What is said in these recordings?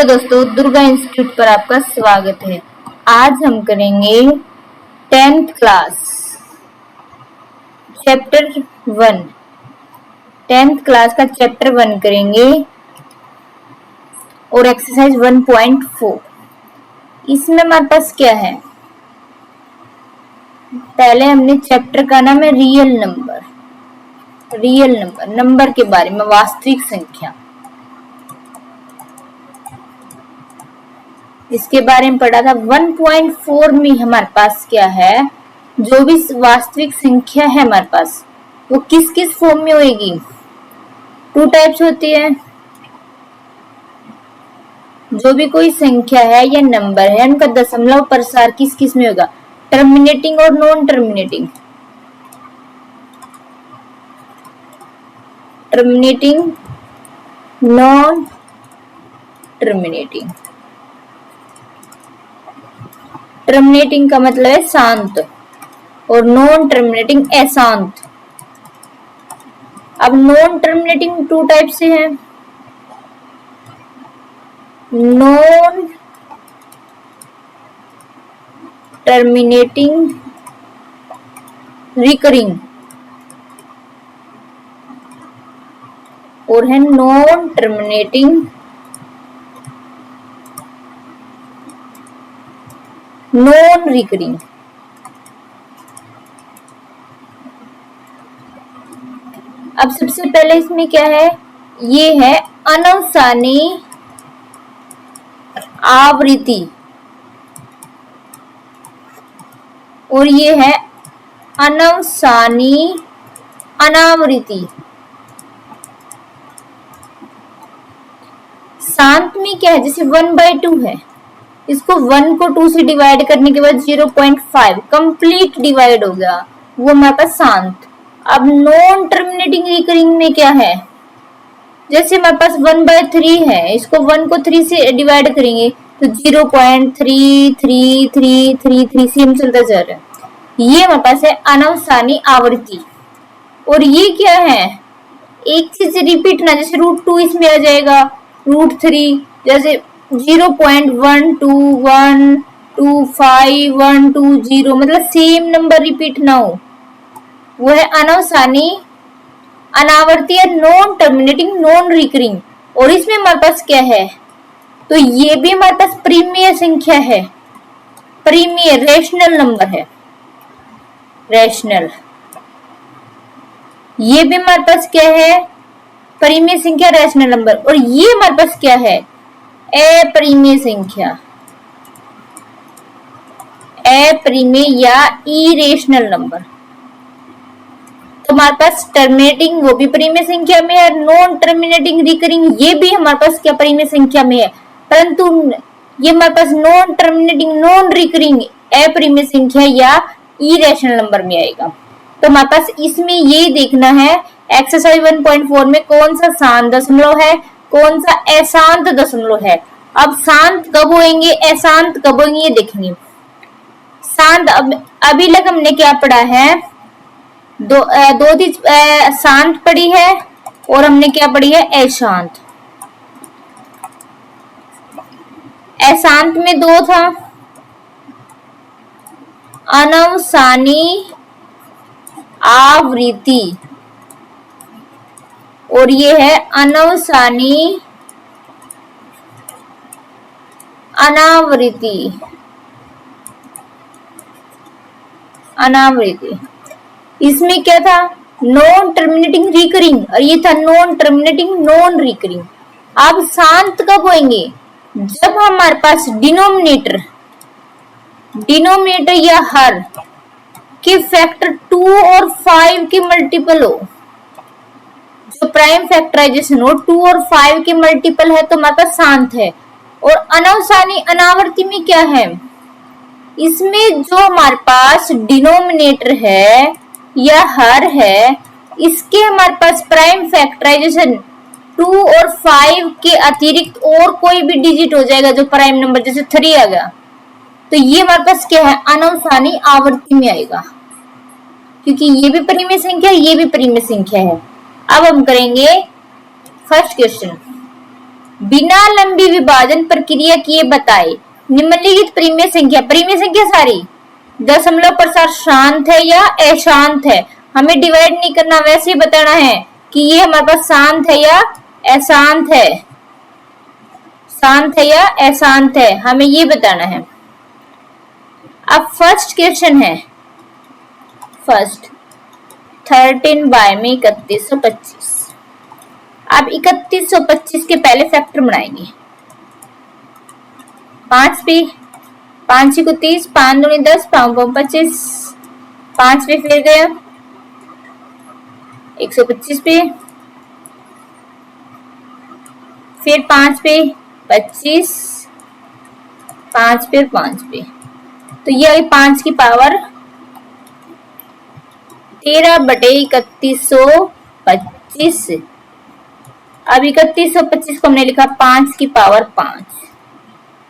दोस्तों, दुर्गा इंस्टीट्यूट पर आपका स्वागत है। आज हम करेंगे 10th class chapter 1। 10th class का चैप्टर 1 करेंगे और एक्सरसाइज 1.4। इसमें हमारे पास क्या है? पहले हमने चैप्टर का नाम है रियल नंबर, नंबर के बारे में, वास्तविक संख्या, इसके बारे में पढ़ा था। 1.4 में हमारे पास क्या है? जो भी वास्तविक संख्या है हमारे पास वो किस किस फॉर्म में होगी? 2 टाइप्स होती है। जो भी कोई संख्या है या नंबर है उनका दशमलव प्रसार किस किस में होगा? टर्मिनेटिंग और non terminating. Terminating, non terminating. Terminating का मतलब है शांत और नॉन टर्मिनेटिंग अशांत। अब नॉन टर्मिनेटिंग 2 टाइप से है। नॉन टर्मिनेटिंग रिकरिंग और है नॉन टर्मिनेटिंग नॉन रिकरिंग। अब सबसे पहले इसमें क्या है? ये है अनवसानी आवृत्ति और ये है अनवसानी अनावृत्ति। शांत में क्या है? जैसे 1/2 है, इसको 1 को 2 से डिवाइड करने के बाद 0.5 कंप्लीट डिवाइड हो गया, वो हमारे पास शांत। अब नॉन टर्मिनेटिंग रिकरिंग में क्या है? जैसे हमारे पास 1/3 है, इसको 1 को 3 से डिवाइड करेंगे तो 0.3333 सेम चलता जा रहा है। ये हमारे पास है अनवसानी आवृत्ति। और ये क्या है? एक चीज रिपीट ना, जैसे √2 इसमें आ जाएगा, √3, जैसे 0.12125 मतलब सेम नंबर रिपीट ना हो, वो है अनवसानी अनावर्ती या नॉन टर्मिनेटिंग नॉन रिकरिंग। और इसमें हमारे पास क्या है? तो ये भी हमारे पास परिमेय संख्या है, परिमेय रेशनल नंबर है, रेशनल। ये भी हमारे पास क्या है? परिमेय संख्या, रेशनल नंबर। और ये हमारे पास क्या है? अपरिमेय संख्या, अपरिमेय या इरेशनल नंबर। तो हमारे पास टर्मिनेटिंग वो भी परिमेय संख्या में है, नॉन टर्मिनेटिंग रिकरिंग ये भी हमारे पास क्या परिमेय संख्या में है, परंतु ये हमारे पास नॉन टर्मिनेटिंग नॉन रिकरिंग अपरिमेय संख्या या इरेशनल नंबर में आएगा। तो हमारे पास इसमें ये देखना है एक्सरसाइज 1.4 में कौन सा शांत दशमलव है, कौन सा अशांत दशमलव है। अब शांत कब होंगे, अशांत कब होंगे, ये देखेंगे। शांत, अभी तक हमने क्या पढ़ा है? दो चीज शांत पढ़ी है और हमने क्या पढ़ी है? अशांत। अशांत में 2 था, अनवसानी आवृत्ति और ये है अनवसानी अनावृत्ति। अनावृत्ति इसमें क्या था? नॉन टर्मिनेटिंग रिकरिंग और ये था नॉन टर्मिनेटिंग नॉन रिकरिंग। अब शांत कब होंगे? जब हमारे पास डिनोमिनेटर या हर के फैक्टर 2 और 5 के मल्टीपल हो, जो प्राइम फैक्टराइजेशन हो 2 और 5 के मल्टीपल है तो हमारे पास शांत है। और अनवसानी अनावर्ती में क्या है? इसमें जो हमारे पास डिनोमिनेटर है या हर है, इसके हमारे पास प्राइम फैक्टराइजेशन 2 और 5 के अतिरिक्त और कोई भी डिजिट हो जाएगा जो प्राइम नंबर, जैसे 3 आ गया, तो ये हमारे पास क्या है? अनवसानी आवर्ती में आएगा, क्योंकि ये भी परिमेय संख्या ये भी परिमेय संख्या है। अब हम करेंगे फर्स्ट क्वेश्चन। बिना लंबी विभाजन प्रक्रिया किए बताए निम्नलिखित परिमेय संख्या सारी दशमलव प्रसार शांत है या अशांत है। हमें डिवाइड नहीं करना, वैसे ही बताना है कि ये हमारे पास शांत है या अशांत है, शांत है या अशांत है, हमें ये बताना है। अब फर्स्ट क्वेश्चन है, फर्स्ट 13 बाय में 3125। अब 3125 के पहले फैक्टर बनाएंगे 5 पे, 5 को 30, 5 दूनी 10, 5 25, 5 पे फिर गया 125 पे, फिर 5 पे 25, 5 पे 5 पे, तो ये आई 5 की पावर 13 बटे 3125। अब 3125 को हमने लिखा 5 की पावर 5।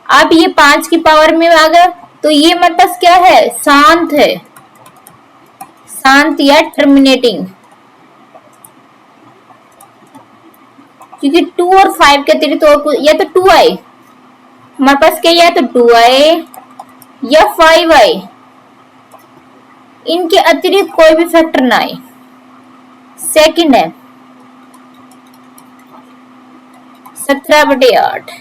अब ये 5 की पावर में आ गया, तो ये मतलब क्या है, शांत है, शांत या टर्मिनेटिंग, क्योंकि 2 और 5 के अतिरिक्त तो या तो 2 आए हमारे पास, क्या या तो 2 आए या 5 आए, इनके अतिरिक्त कोई भी फैक्टर ना आए। सेकंड है 17 बटे 8।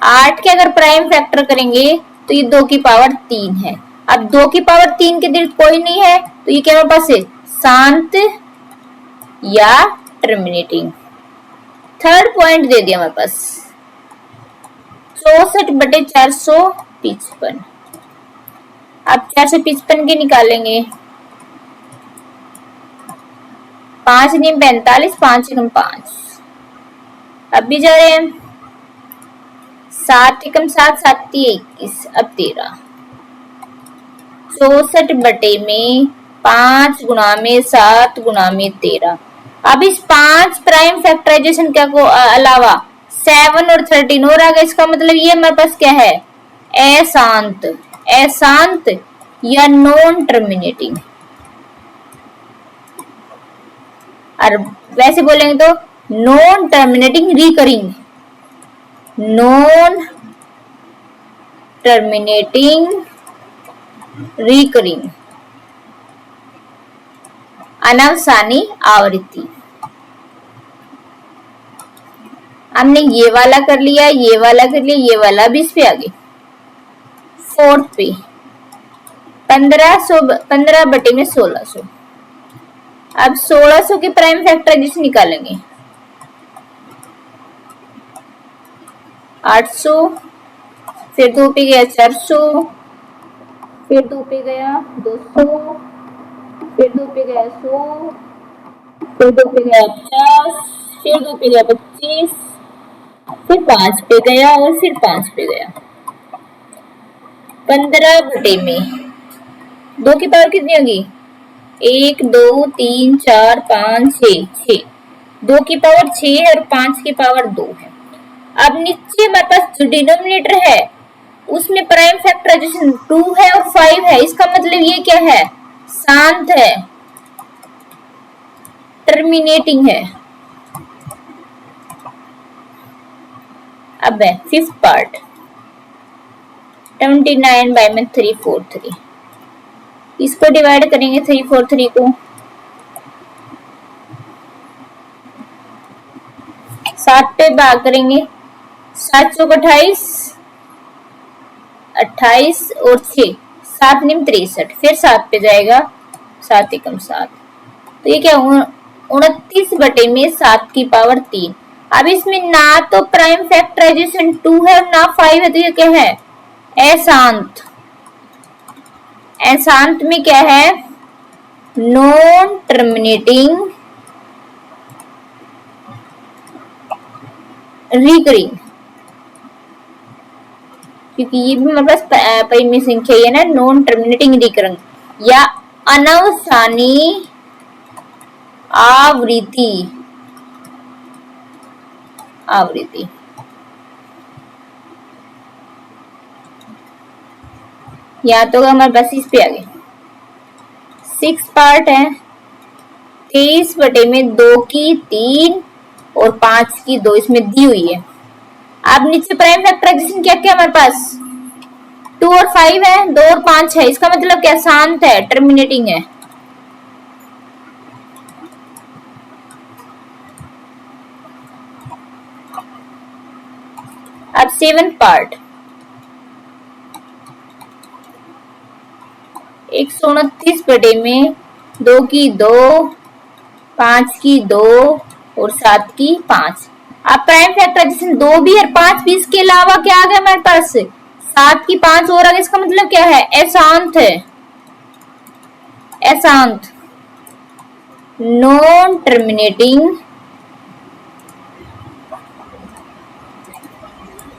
8 के अगर प्राइम फैक्टर करेंगे तो ये 2 की पावर 3 है। अब 2 की पावर 3 के अतिरिक्त कोई नहीं है, तो ये क्या हमारे पास है, शांत या टर्मिनेटिंग। थर्ड पॉइंट दे दिया हमारे पास 64 बटे 455। अब 455 के निकालेंगे, 5 नीम 45, 5 एकम 5। अब भी जा रहे हैं 7 एकम 7, 7 21, अब 13। 64 बटे में 5 गुणा में 7 गुणा में 13। अब इस 5 प्राइम फैक्टराइजेशन क्या को अलावा 7 और 13 और आ गया, इसका मतलब ये हमारे पास क्या है, अशांत, अशांत या नॉन टर्मिनेटिंग। और वैसे बोलेंगे तो non terminating recurring, non terminating recurring अनावसानी आवृत्ति। हमने ये वाला कर लिया, ये वाला कर लिया, ये वाला भी इस पे आ गए। फोर्थ पे 15 बटे में 1600। अब 1600 के प्राइम फैक्टराइजेशन निकालेंगे, 800, फिर 2 पे गया 400, फिर 2 पे गया 200, फिर 2 पे गया 100, फिर 2 पे गया 50, फिर 2 पे गया 25, फिर 5 पे गया और फिर 5 पे गया। 15 बटे में 2 की पावर कितनी होगी, 1 2 3 4 5 6, 6, 2 की पावर 6 है और 5 की पावर 2 है। अब नीचे हमारे पास जो डिनोमिनेटर है उसमें प्राइम फैक्टराइजेशन 2 है और 5 है, इसका मतलब ये क्या है, शांत है, टर्मिनेटिंग है। अब है फिफ्थ पार्ट 29 बाय में 343। इसको डिवाइड करेंगे 343 को, 7 पे भाग करेंगे, 7 चौक 28, 28 और 6, 7 निम 63, फिर 7 पे जाएगा 7 एकम 7, तो ये क्या 29 बटे में 7 की पावर 3। अब इसमें ना तो प्राइम फैक्टराइजेशन 2 है और ना 5 है, तो ये क्या है, अशांत। अशांत में क्या है, नॉन टर्मिनेटिंग रिकरिंग, क्योंकि ये भी हमारे पास परिमेय संख्या है ना, नॉन टर्मिनेटिंग रिकरिंग या अनावसानी आवृत्ति, आवृत्ति। या तो हमारे पास इस पे आ गए। 6 पार्ट है 23 बटे में 2 की 3 और 5 की 2 इसमें दी हुई है। अब नीचे प्राइम फैक्टराइजेशन क्या क्या हमारे पास 2 और 5 है, 2 और 5 है, इसका मतलब क्या शांत है, टर्मिनेटिंग है। अब 7th पार्ट 129 बटे में 2 की 2, 5 की 2 और 7 की 5। अब प्राइम फैक्टराइजेशन 2 भी और 5 भी, इसके अलावा क्या आ गया हमारे पास 7 की 5 और आ गया। इसका मतलब क्या है, अशांत है, अशांत, नॉन टर्मिनेटिंग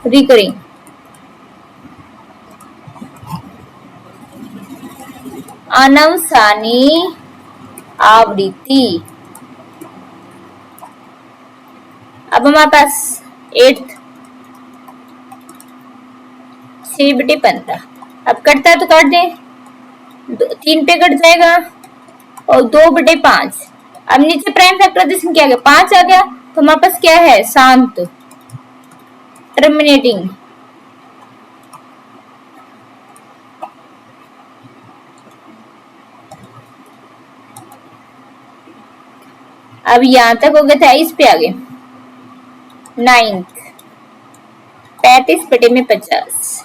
रिकरिंग। अनवसानी आवृत्ति। अब हमारे पास 8th 6 बटे 15। अब कटता है तो काट दे, 3 पे कट जाएगा और 2 बटे 5। अब नीचे प्राइम फैक्टराइजेशन क्या आ गया 5 आ गया, तो हमारे पास क्या है शांत, टर्मिनेटिंग। अब यहां तक हो गया था, इस पे आगे 9th 35 बटे में 50।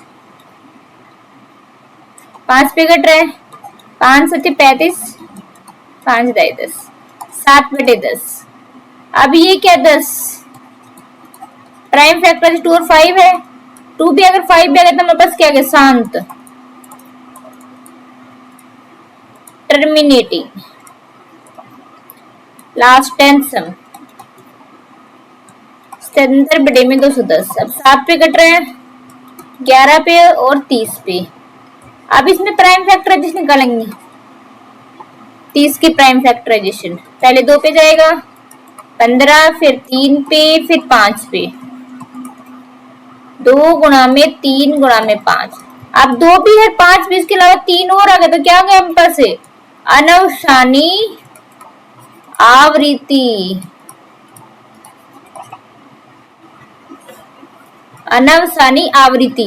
5 पे कट रहा है, 5 सत्य 35, 5 दाई 10, 7 बटे 10। अब ये क्या 10, प्राइम फैक्टर 2 और 5 है, 2 भी अगर 5 भी आ गया तो हमारे पास क्या है शांत, टर्मिनेटिंग। लास्ट 10th सम 77 बटे में 210। अब 7 पे कट रहे हैं, 11 पे और 30 पे। अब इसमें प्राइम फैक्टराइजेशन निकालेंगे, 30 की प्राइम फैक्टराइजेशन पहले 2 पे जाएगा, 15, फिर 3 पे, फिर 5 पे, 2 गुणा में 3 गुणा में 5। अब 2 भी है, 5 भी, इसके अलावा 3 और आ गया, तो क्या आ गया हमारे पास अनवसानी आवृत्ति। अनवसानी आवृत्ति